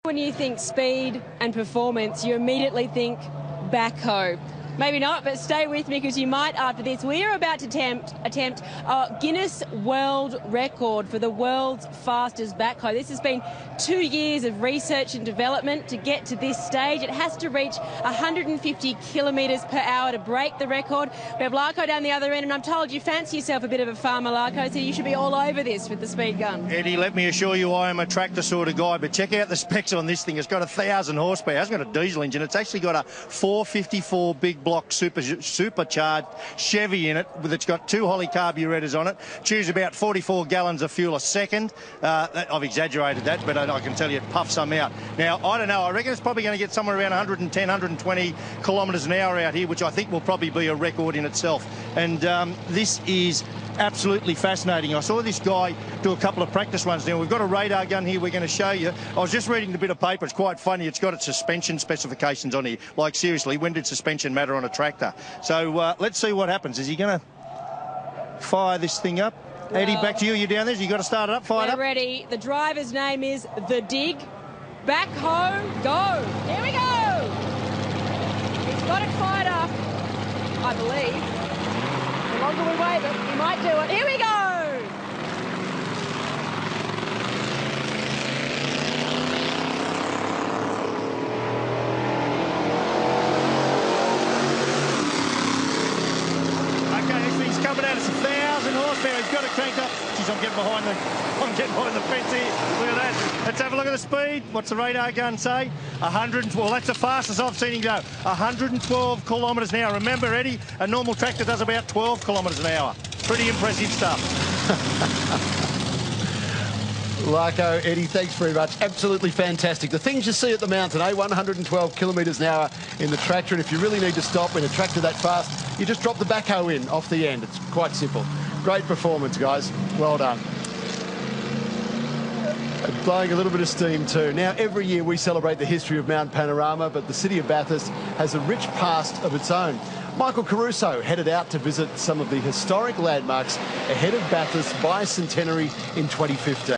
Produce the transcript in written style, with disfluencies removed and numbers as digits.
When you think speed and performance, you immediately think backhoe. Maybe not, but stay with me because you might after this. We are about to attempt a Guinness World Record for the world's fastest backhoe. This has been 2 years of research and development to get to this stage. It has to reach 150 kilometres per hour to break the record. We have Larko down the other end, and I'm told you fancy yourself a bit of a farmer, Larko, so you should be all over this with the speed gun. Eddie, let me assure you I am a tractor sort of guy, but check out the specs on this thing. It's got 1,000 horsepower. It hasn't got a diesel engine. It's actually got a 454 big block supercharged Chevy in it. It's got 2 Holly carburetors on it. Chews about 44 gallons of fuel a second. I've exaggerated that, but I can tell you it puffs some out. Now, I don't know. I reckon it's probably going to get somewhere around 110, 120 kilometres an hour out here, which I think will probably be a record in itself. And this is absolutely fascinating. I saw this guy do a couple of practice runs. Now, we've got a radar gun here we're going to show you. I was just reading the bit of paper. It's quite funny. It's got its suspension specifications on here. Like, seriously, when did suspension matter on a tractor? So let's see what happens. Is he going to fire this thing up? Well, Eddie, back to you. You're down there. You got to start it up. Fire it up. Ready. The driver's name is The Dig. Backhoe, go. Here we go. He's got it fired up, I believe. The longer we wait it, he might do it. Here we go! Okay, this thing's coming out. It's 1,000 horsepower. He's got it cranked up. Jeez, I'm getting behind the fence here. Look at that. Let's have a look at the speed. What's the radar gun say? 112. Well, that's the fastest I've seen him go. 112 kilometres an hour. Remember, Eddie, a normal tractor does about 12 kilometres an hour. Pretty impressive stuff. Larko, Eddie, thanks very much. Absolutely fantastic. The things you see at the mountain, 112 kilometres an hour in the tractor, and if you really need to stop in a tractor that fast, you just drop the backhoe in off the end. It's quite simple. Great performance, guys. Well done. Blowing a little bit of steam too. Now, every year we celebrate the history of Mount Panorama, but the city of Bathurst has a rich past of its own. Michael Caruso headed out to visit some of the historic landmarks ahead of Bathurst's bicentenary in 2015.